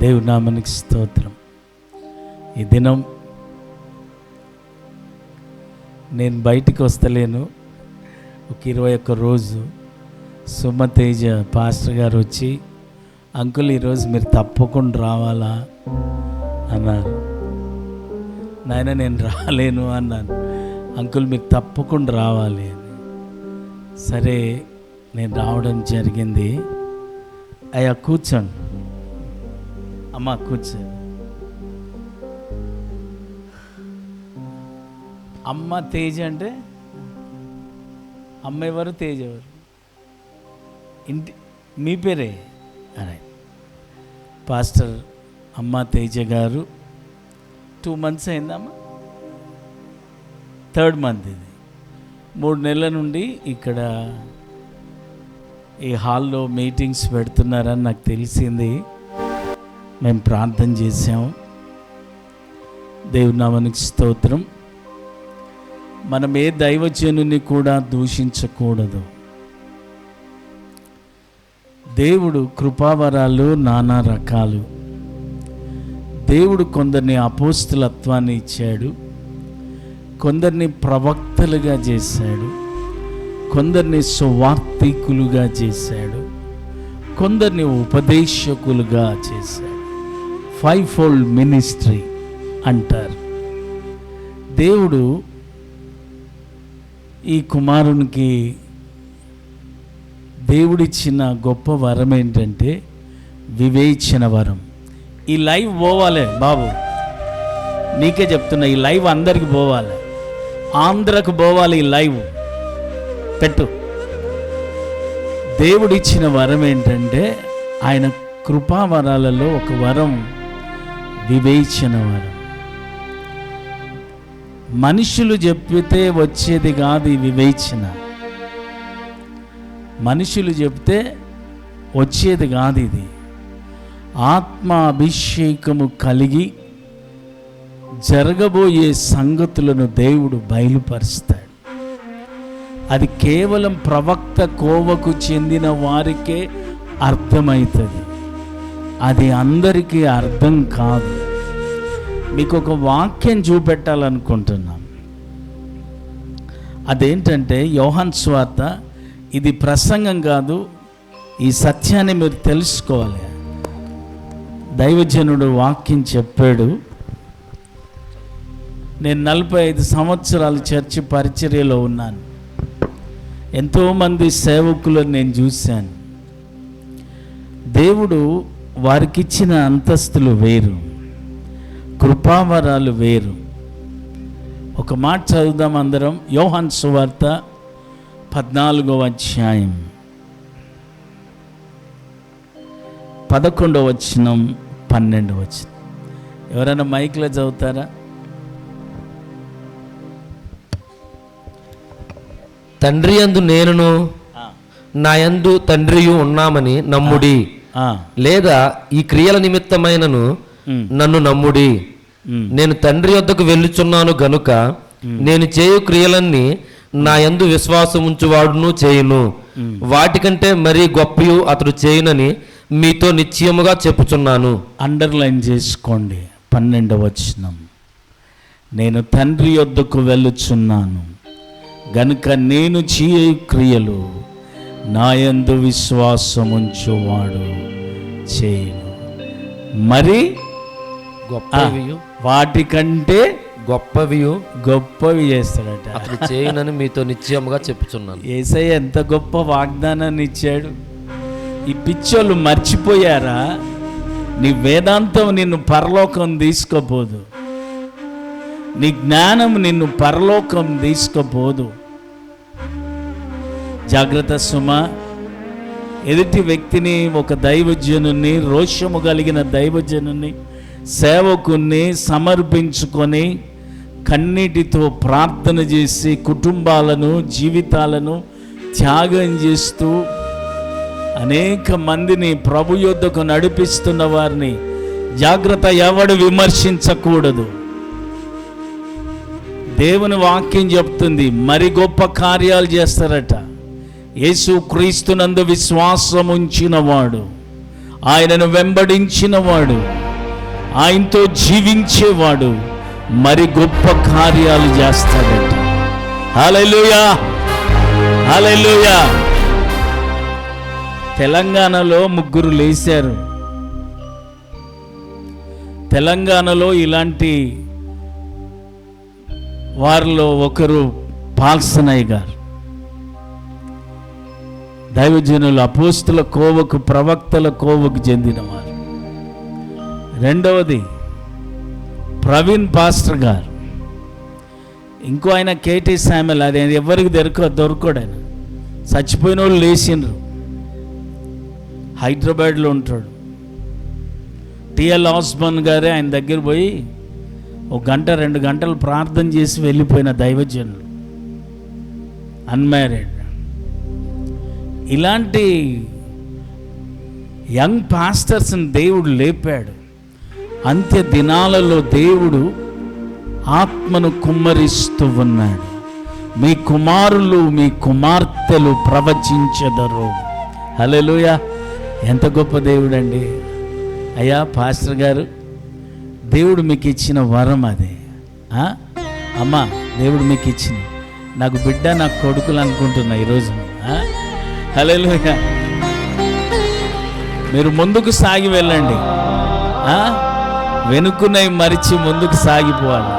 దేవుని నామానికి స్తోత్రం. ఈ దినం నేను బయటికి వస్తలేను. ఒక 21 రోజు సుమతేజ పాస్టర్ గారు వచ్చి, అంకుల్ ఈరోజు మీరు తప్పకుండా రావాలా అన్నారు. నాయన నేను రాలేను అన్నాను. అంకుల్ మీరు తప్పకుండా రావాలి అని. సరే నేను రావడం జరిగింది. అయ్యా కూర్చోండి, అమ్మ కూర్చో. అమ్మ తేజ అంటే అమ్మ ఎవరు, తేజ ఎవరు? ఇంటి మీ పేరే అరే. పాస్టర్ అమ్మ తేజ గారు 2 months అయిందమ్మా, 3rd month ఇది. 3 నెలల నుండి ఇక్కడ ఈ హాల్లో మీటింగ్స్ పెడుతున్నారని నాకు తెలిసింది. మేము ప్రార్థన చేసాము. దేవుని నామానికి స్తోత్రం. మనం ఏ దైవజనుని కూడా దూషించకూడదు. దేవుడు కృపావరాలు నానా రకాలు. దేవుడు కొందరిని అపోస్తలత్వాన్ని ఇచ్చాడు, కొందరిని ప్రవక్తలుగా చేశాడు, కొందరిని సువార్తికులుగా చేశాడు, కొందరిని ఉపదేశకులుగా చేశాడు. 5-fold మినిస్ట్రీ అంటారు. దేవుడు ఈ కుమారునికి దేవుడిచ్చిన గొప్ప వరం ఏంటంటే వివేచన వరం. ఈ లైవ్ పోవాలి బాబు, నీకే చెప్తున్నా, ఈ లైవ్ అందరికి పోవాలి, ఆంధ్రకు పోవాలి. ఈ లైవ్ పెట్టు. దేవుడిచ్చిన వరం ఏంటంటే ఆయన కృపావరాలలో ఒక వరం వివేచన వరం. మనుషులు చెప్పితే వచ్చేది కాదు ఈ వివేచన. మనుషులు చెప్తే వచ్చేది కాదు ఇది. ఆత్మ అభిషేకము కలిగి జరగబోయే సంగతులను దేవుడు బయలుపరుస్తాడు. అది కేవలం ప్రవక్త కోవకు చెందిన వారికే అర్థమవుతుంది. అది అందరికీ అర్థం కాదు. మీకు ఒక వాక్యం చూపెట్టాలనుకుంటున్నాం. అదేంటంటే యోహాను సువార్త. ఇది ప్రసంగం కాదు, ఈ సత్యాన్ని మీరు తెలుసుకోవాలి. దైవజనుడు వాక్యం చెప్పాడు. నేను 45 సంవత్సరాలు చర్చి పరిచర్యలో ఉన్నాను. ఎంతోమంది సేవకులను నేను చూశాను. దేవుడు వారికిచ్చిన అంతస్తులు వేరు, కృపావరాలు వేరు. ఒక మాట చదువుదాం అందరం. యోహాను సువార్త 14వ అధ్యాయం 11వ వచనం 12వ వచనం. ఎవరైనా మైక్లో చదువుతారా? తండ్రి యందు నేనును నా యందు తండ్రియు ఉన్నామని నమ్ముడి, లేదా ఈ క్రియల నిమిత్తమైనను నన్ను నమ్ముడి. నేను తండ్రి యొద్దకు వెళ్ళుచున్నాను గనుక నేను చేయు క్రియలన్నీ నా యందు విశ్వాసముంచువాడును చేయును. వాటికంటే మరీ గొప్పయు అతడు చేయునని మీతో నిశ్చయముగా చెప్పుచున్నాను. అండర్లైన్ చేసుకోండి 12వ వచనం. నేను తండ్రి యొద్దకు వెళ్ళుచున్నాను గనుక నేను చేయు క్రియలు నా యందు విశ్వాసముంచువాడు చేయును. మరి వాటికంటే గొప్పవి చేస్తాడట. అతడు చేయునని మీతో నిశ్చయముగా చెప్పుచున్నాను. యేసయ్య ఎంత గొప్ప వాగ్దానాన్ని ఇచ్చాడు. ఈ పిచ్చోళ్ళు మర్చిపోయారా? నీ వేదాంతం నిన్ను పరలోకం తీసుకోపోదు, నీ జ్ఞానం నిన్ను పరలోకం తీసుకోపోదు. జాగ్రత్త సుమా. ఎదుటి వ్యక్తిని, ఒక దైవజనుని, రోషము కలిగిన దైవజనుని, సేవకుని సమర్పించుకొని కన్నీటితో ప్రార్థన చేసి కుటుంబాలను, జీవితాలను త్యాగం చేస్తూ అనేక మందిని ప్రభు యొద్దకు నడిపిస్తున్న వారిని జాగ్రత్త, ఎవడు విమర్శించకూడదు. దేవుని వాక్యం చెప్తుంది మరి గొప్ప కార్యాలు చేస్తారట యేసు క్రీస్తునందు విశ్వాసం ఉంచిన వాడు. ఆయనను వెంబడించిన వాడు, ఆయనతో జీవించేవాడు మరి గొప్ప కార్యాలు చేస్తాడట. హల్లెలూయా, హల్లెలూయా. తెలంగాణలో 3 లేచారు. తెలంగాణలో ఇలాంటి వారిలో ఒకరు పాల్సనయ్య గారు, దైవజనులు, అపోస్తుల కోవకు, ప్రవక్తల కోవకు చెందినవారు. రెండవది ప్రవీణ్ పాస్టర్ గారు. ఇంకో ఆయన కేటీ శామ్యుల్. అది ఎవరికి దొరకడు ఆయన. చచ్చిపోయిన వాళ్ళు లేచిండ్రు. హైదరాబాద్లో ఉంటాడు. టిఎల్ ఆస్మాన్ గారే ఆయన దగ్గర పోయి 1 గంట 2 గంటలు ప్రార్థన చేసి వెళ్ళిపోయిన దైవజనులు, అన్మ్యారీడ్. ఇలాంటి యంగ్ పాస్టర్స్ని దేవుడు లేపాడు. అంత్య దినాలలో దేవుడు ఆత్మను కుమ్మరిస్తూ ఉన్నాడు. మీ కుమారులు, మీ కుమార్తెలు ప్రవచించెదరు. హల్లెలూయా. ఎంత గొప్ప దేవుడు అండి. అయ్యా పాస్టర్ గారు, దేవుడు మీకు ఇచ్చిన వరం అదే. అమ్మా, దేవుడు మీకు ఇచ్చిన, నాకు బిడ్డ, నాకు కొడుకులు అనుకుంటున్నా ఈరోజు. హల్లెలూయా. మీరు ముందుకు సాగి వెళ్ళండి. వెనుకున్నవి మరిచి ముందుకు సాగిపోవాలి.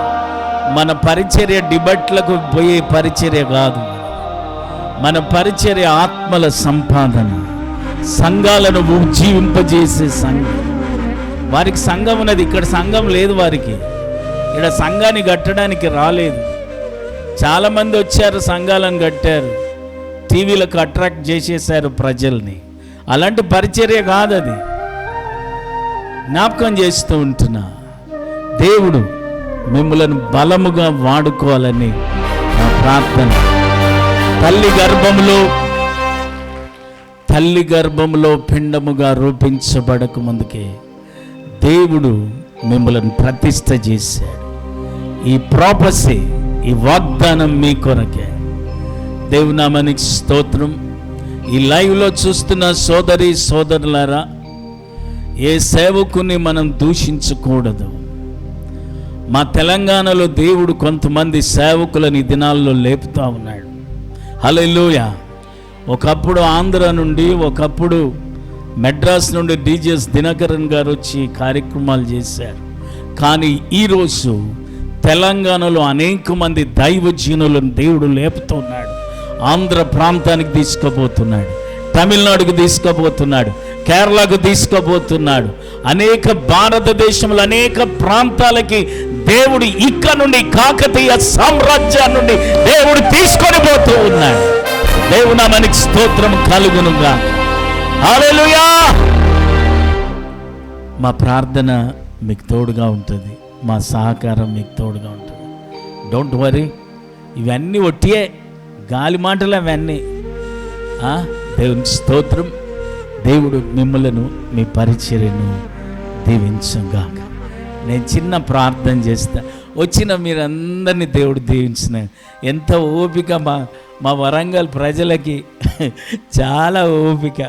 మన పరిచర్య డిబట్లకు పోయే పరిచర్య కాదు. మన పరిచర్య ఆత్మల సంపాదన, సంఘాలను ఉజ్జీవింపజేసే సంఘం. వారికి సంఘం ఉన్నది, ఇక్కడ సంఘం లేదు. వారికి ఇక్కడ సంఘాన్ని కట్టడానికి రాలేదు. చాలామంది వచ్చారు, సంఘాలను కట్టారు, టీవీలకు అట్రాక్ట్ చేసేసారు ప్రజల్ని. అలాంటి పరిచర్య కాదు అది. జ్ఞాపకం చేస్తూ ఉంటున్నా, దేవుడు మిమ్మలను బలముగా వాడుకోవాలని నా ప్రార్థన. తల్లి గర్భములో పిండముగా రూపించబడక ముందుకే దేవుడు మిమ్మల్ని ప్రతిష్ఠ చేశాడు. ఈ ప్రాపసీ, ఈ వాగ్దానం మీ కొరకే. దేవుని నామానికి స్తోత్రం. ఈ లైవ్లో చూస్తున్న సోదరి సోదరులారా, ఏ సేవకుని మనం దూషించకూడదు. మా తెలంగాణలో దేవుడు కొంతమంది సేవకులని దినాల్లో లేపుతా ఉన్నాడు. హల్లెలూయా. ఒకప్పుడు ఆంధ్ర నుండి, ఒకప్పుడు మెడ్రాస్ నుండి డీజీఎస్ దినకరన్ గారు వచ్చి కార్యక్రమాలు చేశారు. కానీ ఈరోజు తెలంగాణలో అనేక మంది దైవజనులను దేవుడు లేపుతున్నాడు. ఆంధ్ర ప్రాంతానికి తీసుకుపోతున్నాడు, తమిళనాడుకు తీసుకుపోతున్నాడు, కేరళకు తీసుకుపోతున్నాడు. అనేక భారతదేశంలో అనేక ప్రాంతాలకి దేవుడు ఇక్కడ నుండి, కాకతీయ సామ్రాజ్యం నుండి దేవుడు తీసుకొని పోతూ ఉన్నాడు. దేవుని మనకి స్తోత్రం కలుగునుగా. హల్లెలూయా. మా ప్రార్థన మీకు తోడుగా ఉంటుంది, మా సహకారం మీకు తోడుగా ఉంటుంది. Don't worry. ఇవన్నీ ఒట్టియే, గాలి మాటలు అవన్నీ. దేవునికి స్తోత్రం. దేవుడు మిమ్మలను, మీ పరిచర్యను దీవించుగాక. నేను చిన్న ప్రార్థన చేస్తా. వచ్చిన మీరందరినీ దేవుడు దీవించిన. ఎంత ఓపిక మా వరంగల్ ప్రజలకి, చాలా ఓపిక.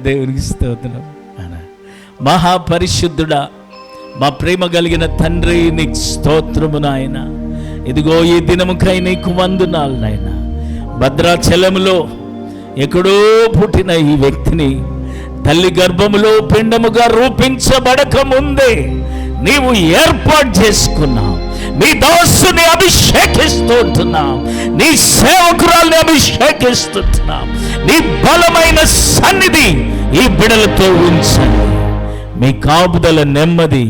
దేవునికి స్తోత్రం. మహాపరిశుద్ధుడా, మా ప్రేమ కలిగిన తండ్రి, నీకు స్తోత్రము నాయన. ఇదిగో ఈ దినముకై నీకు వందనాలు నాయన. భద్రాచలములో ఎక్కడో పుట్టిన ఈ వ్యక్తిని తల్లి గర్భములో పిండముగా రూపించబడక ముందే నీవు ఏర్పాటు చేసుకున్నావు. నీ దాసుని అభిషేకిస్తుంటున్నావు, నీ సేవకురాల్ని అభిషేకిస్తుంటున్నావు. నీ బలమైన సన్నిధి ఈ బిడలతో ఉంచండి. మీ కాపుదల, నెమ్మది,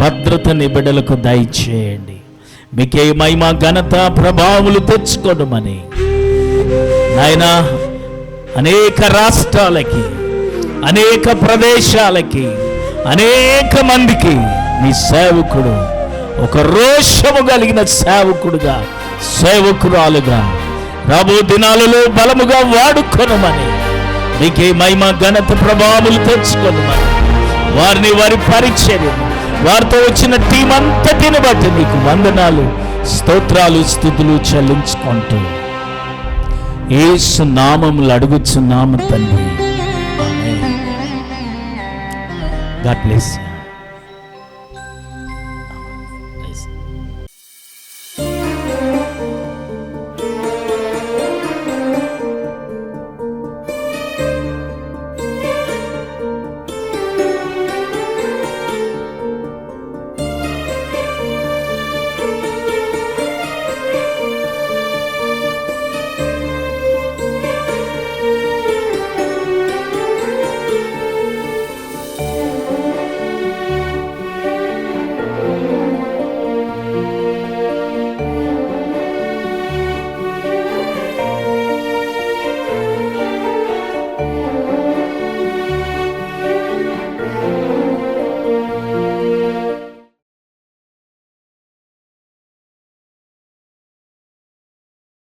భద్రతని బిడలకు దయచేయండి. మీకే మహిమ, ఘనత, ప్రభావములు తెచ్చుకోవడమని నాయన అనేక రాష్ట్రాలకి, అనేక ప్రదేశాలకి, అనేక మందికి నీ సేవకుడు ఒక రోషము కలిగిన సేవకుడుగా, సేవకురాలుగా రాబో దినాలలో బలముగా వాడుకొనమని, మీకే మహిమ, ఘనత, ప్రభావములు తెచ్చుకొనమని, వారిని, వారి పరిచర్య, వారితో వచ్చిన టీం అంతటిని బట్టి నీకు వందనాలు, స్తోత్రాలు, స్తుతులు చెల్లించుకుంటూ యేసు నామములు అడుగుచున్నాము తండ్రి. ఆమేన్. God bless you.